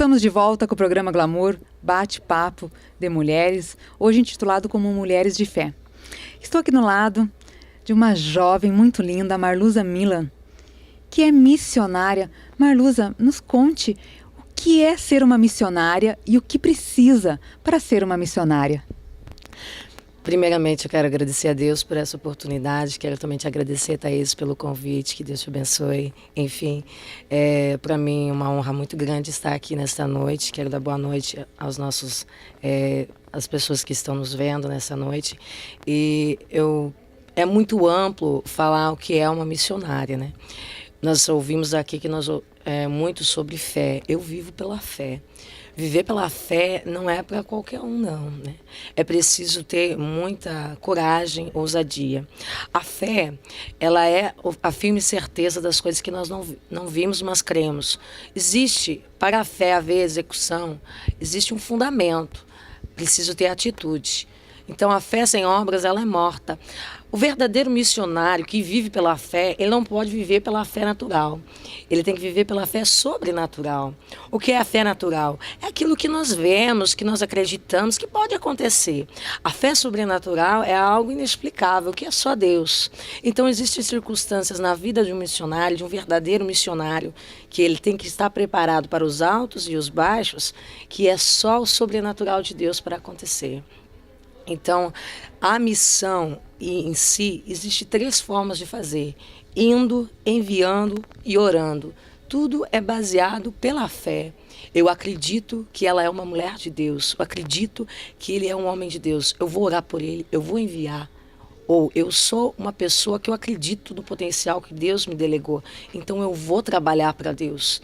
Estamos de volta com o programa Glamour, bate-papo de mulheres, hoje intitulado como Mulheres de Fé. Estou aqui no lado de uma jovem muito linda, Marluza Milan, que é missionária. Marluza, nos conte o que é ser uma missionária e o que precisa para ser uma missionária. Primeiramente, eu quero agradecer a Deus por essa oportunidade. Quero também te agradecer, Thaís, pelo convite. Que Deus te abençoe. Enfim, para mim é uma honra muito grande estar aqui nesta noite. Quero dar boa noite aos nossos, às pessoas que estão nos vendo nessa noite. É muito amplo falar o que é uma missionária, né? Nós ouvimos aqui que muito sobre fé. Eu vivo pela fé. Viver pela fé não é para qualquer um, não, né? É preciso ter muita coragem, ousadia. A fé, ela é a firme certeza das coisas que nós não vimos, mas cremos. Existe, para a fé haver execução, existe um fundamento. Preciso ter atitude. Então, a fé sem obras, ela é morta. O verdadeiro missionário que vive pela fé, ele não pode viver pela fé natural. Ele tem que viver pela fé sobrenatural. O que é a fé natural? É aquilo que nós vemos, que nós acreditamos que pode acontecer. A fé sobrenatural é algo inexplicável, que é só Deus. Então, existem circunstâncias na vida de um missionário, de um verdadeiro missionário, que ele tem que estar preparado para os altos e os baixos, que é só o sobrenatural de Deus para acontecer. Então, a missão em si, existe 3 formas de fazer: indo, enviando e orando. Tudo é baseado pela fé. Eu acredito que ela é uma mulher de Deus. Eu acredito que ele é um homem de Deus. Eu vou orar por ele, eu vou enviar. Ou eu sou uma pessoa que eu acredito no potencial que Deus me delegou. Então eu vou trabalhar para Deus.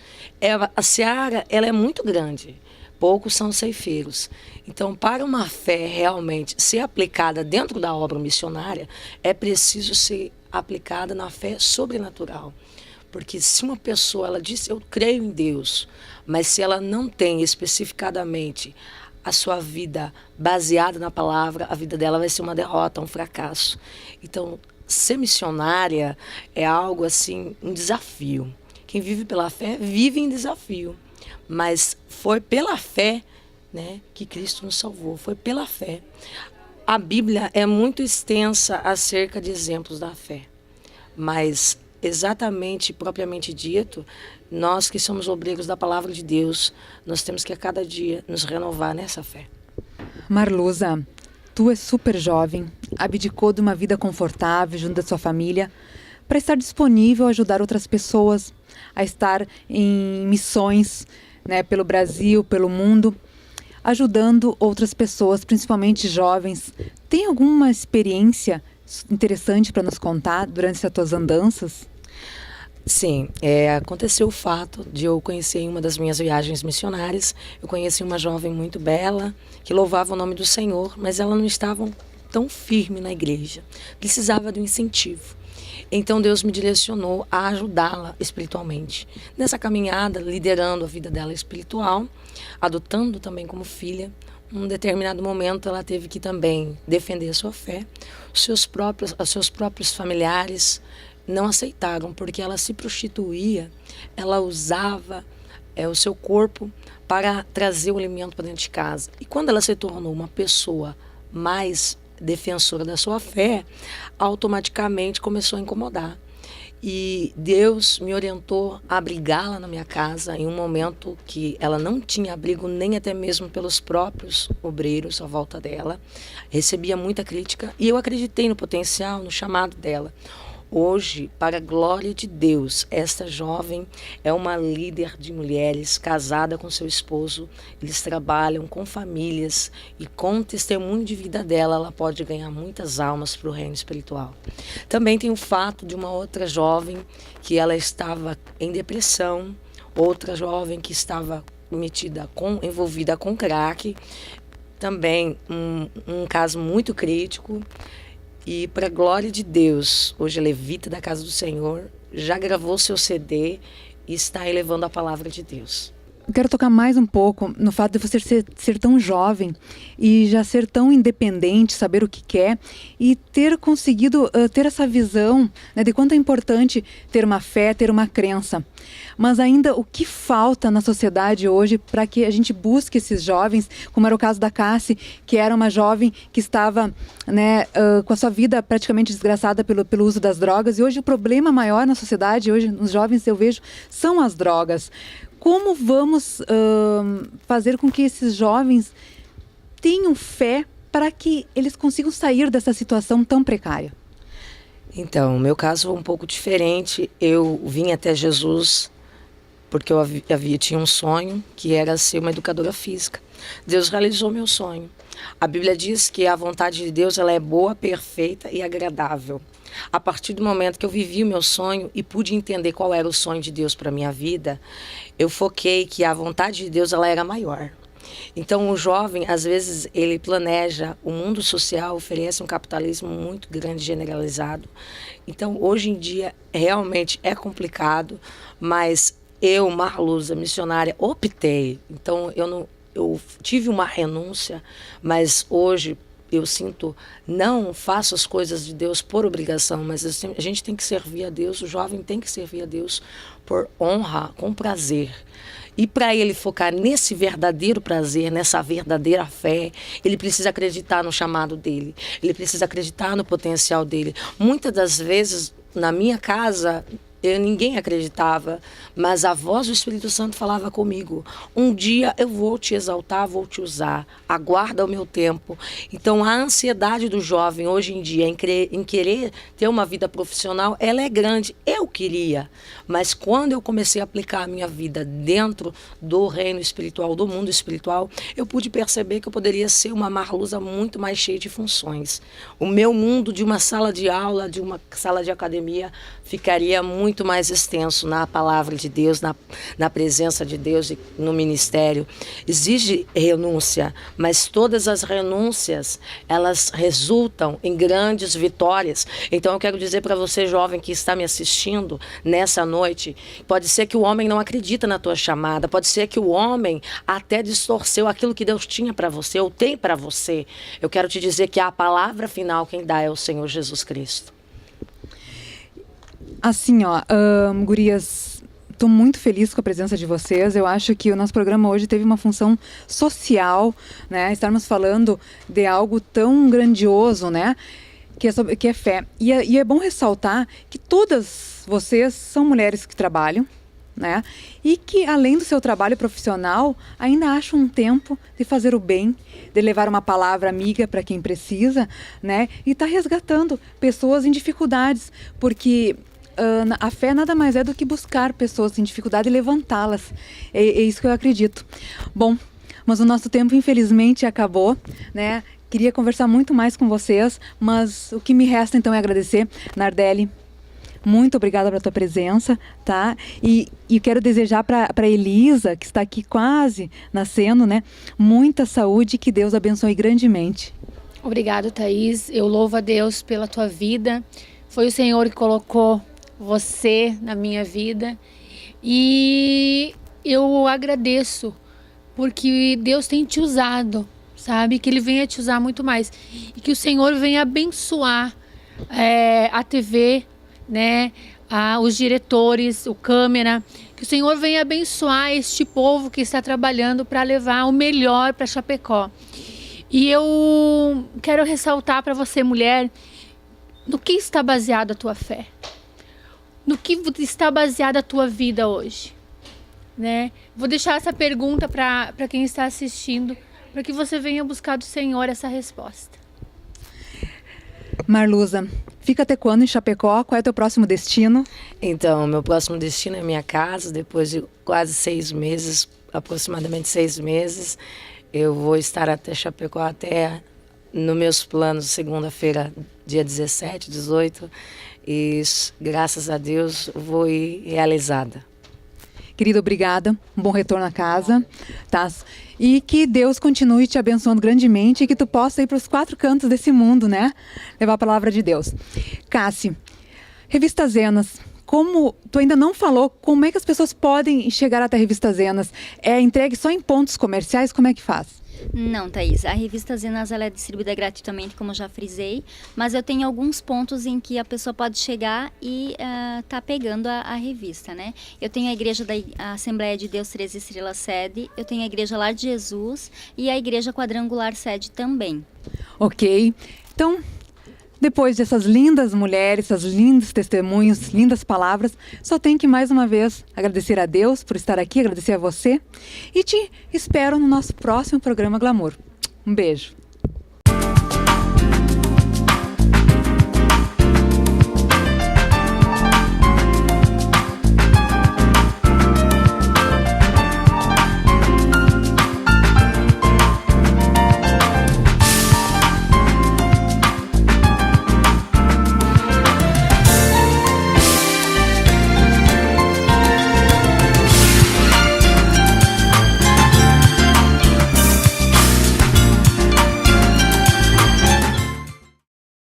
A seara, ela é muito grande. Poucos são ceifeiros. Então, para uma fé realmente ser aplicada dentro da obra missionária, é preciso ser aplicada na fé sobrenatural. Porque se uma pessoa, ela diz, eu creio em Deus, mas se ela não tem especificadamente a sua vida baseada na palavra, a vida dela vai ser uma derrota, um fracasso. Então, ser missionária é algo assim, um desafio. Quem vive pela fé, vive em desafio. Mas foi pela fé, né, que Cristo nos salvou. Foi pela fé. A Bíblia é muito extensa acerca de exemplos da fé. Mas, exatamente, propriamente dito, nós que somos obreiros da palavra de Deus, nós temos que a cada dia nos renovar nessa fé. Marluza, tu é super jovem, abdicou de uma vida confortável junto da sua família para estar disponível a ajudar outras pessoas, a estar em missões, né, pelo Brasil, pelo mundo, ajudando outras pessoas, principalmente jovens. Tem alguma experiência interessante para nos contar durante essas tuas andanças? Sim, aconteceu o fato de eu conhecer em uma das minhas viagens missionárias, eu conheci uma jovem muito bela, que louvava o nome do Senhor, mas ela não estava tão firme na igreja, precisava de um incentivo. Então Deus me direcionou a ajudá-la espiritualmente. Nessa caminhada, liderando a vida dela espiritual, adotando também como filha, num determinado momento ela teve que também defender a sua fé. Os seus próprios familiares não aceitaram, porque ela se prostituía, ela usava o seu corpo para trazer o alimento para dentro de casa. E quando ela se tornou uma pessoa mais defensora da sua fé, automaticamente começou a incomodar. E Deus me orientou a abrigá-la na minha casa em um momento que ela não tinha abrigo nem até mesmo pelos próprios obreiros à volta dela. Recebia muita crítica e eu acreditei no potencial, no chamado dela. Hoje, para a glória de Deus, esta jovem é uma líder de mulheres, casada com seu esposo. Eles trabalham com famílias e com o testemunho de vida dela, ela pode ganhar muitas almas para o reino espiritual. Também tem o fato de uma outra jovem que ela estava em depressão, outra jovem que estava envolvida com crack, também um caso muito crítico. E para a glória de Deus, hoje é levita da casa do Senhor, já gravou seu CD e está elevando a palavra de Deus. eu quero tocar mais um pouco no fato de você ser tão jovem e já ser tão independente, saber o que quer e ter conseguido ter essa visão, né, de quanto é importante ter uma fé, ter uma crença. Mas ainda o que falta na sociedade hoje para que a gente busque esses jovens, como era o caso da Cassi, que era uma jovem que estava, né, com a sua vida praticamente desgraçada pelo uso das drogas, e hoje o problema maior na sociedade, hoje nos jovens eu vejo, são as drogas. Como vamos fazer com que esses jovens tenham fé para que eles consigam sair dessa situação tão precária? Então, o meu caso foi um pouco diferente. Eu vim até Jesus porque eu tinha um sonho que era ser uma educadora física. Deus realizou meu sonho. A Bíblia diz que a vontade de Deus ela é boa, perfeita e agradável. A partir do momento que eu vivi o meu sonho e pude entender qual era o sonho de Deus para a minha vida, eu foquei que a vontade de Deus ela era maior. Então o jovem, às vezes, ele planeja, o mundo social oferece um capitalismo muito grande, generalizado. Então hoje em dia realmente é complicado, mas eu, Marluza, missionária, optei. Então eu tive uma renúncia, mas hoje eu sinto, não faço as coisas de Deus por obrigação, mas a gente tem que servir a Deus, o jovem tem que servir a Deus por honra, com prazer. E para ele focar nesse verdadeiro prazer, nessa verdadeira fé, ele precisa acreditar no chamado dele, ele precisa acreditar no potencial dele. Muitas das vezes, na minha casa, ninguém acreditava, mas a voz do Espírito Santo falava comigo: um dia eu vou te exaltar, vou te usar, aguarda o meu tempo. Então a ansiedade do jovem hoje em dia em querer ter uma vida profissional, ela é grande. Eu queria, mas quando eu comecei a aplicar a minha vida dentro do reino espiritual, do mundo espiritual, eu pude perceber que eu poderia ser uma Marluza muito mais cheia de funções. O meu mundo de uma sala de aula, de uma sala de academia, ficaria muito mais extenso na palavra de Deus, na presença de Deus e no ministério. Exige renúncia, mas todas as renúncias, elas resultam em grandes vitórias. Então eu quero dizer para você, jovem que está me assistindo nessa noite, pode ser que o homem não acredita na tua chamada, pode ser que o homem até distorceu aquilo que Deus tinha para você ou tem para você. Eu quero te dizer que a palavra final quem dá é o Senhor Jesus Cristo. Assim, gurias, estou muito feliz com a presença de vocês. Eu acho que o nosso programa hoje teve uma função social, né? Estarmos falando de algo tão grandioso, né? Que é fé. E é bom ressaltar que todas vocês são mulheres que trabalham, né? E que, além do seu trabalho profissional, ainda acham um tempo de fazer o bem, de levar uma palavra amiga para quem precisa, né? E tá resgatando pessoas em dificuldades, porque a fé nada mais é do que buscar pessoas em dificuldade e levantá-las. É isso que eu acredito. Bom, mas o nosso tempo infelizmente acabou, né? Queria conversar muito mais com vocês, mas o que me resta então é agradecer. Nardelli, muito obrigada pela tua presença, tá? E quero desejar para Elisa, que está aqui quase nascendo, né? Muita saúde e que Deus abençoe grandemente. Obrigado, Thaís. Eu louvo a Deus pela tua vida. Foi o Senhor que colocou você na minha vida e eu agradeço porque Deus tem te usado, sabe? Que Ele venha te usar muito mais e que o Senhor venha abençoar a TV, né? Os diretores, o câmera, que o Senhor venha abençoar este povo que está trabalhando para levar o melhor para Chapecó. E eu quero ressaltar para você, mulher, no que está baseada a tua fé? No que está baseada a tua vida hoje? Né? Vou deixar essa pergunta para quem está assistindo, para que você venha buscar do Senhor essa resposta. Marluza, fica até quando em Chapecó? Qual é o teu próximo destino? Então, meu próximo destino é minha casa. Depois de quase 6 meses, aproximadamente 6 meses, eu vou estar até Chapecó, até nos meus planos, segunda-feira, dia 17, 18, e graças a Deus vou ir realizada. Querida, obrigada. Um bom retorno à casa, tá? E que Deus continue te abençoando grandemente e que tu possa ir para os 4 cantos desse mundo, né? Levar a palavra de Deus. Cassi, Revista Zenas, como tu ainda não falou, como é que as pessoas podem chegar até a Revista Zenas? É entregue só em pontos comerciais? Como é que faz? Não, Thaís, a revista Zenas ela é distribuída gratuitamente, como eu já frisei, mas eu tenho alguns pontos em que a pessoa pode chegar e tá pegando a revista, né? Eu tenho a igreja da Assembleia de Deus 13 Estrelas sede, eu tenho a igreja Lar de Jesus e a igreja Quadrangular sede também. Ok, então, depois dessas lindas mulheres, esses lindos testemunhos, lindas palavras, só tenho que mais uma vez agradecer a Deus por estar aqui, agradecer a você e te espero no nosso próximo programa Glamour. Um beijo.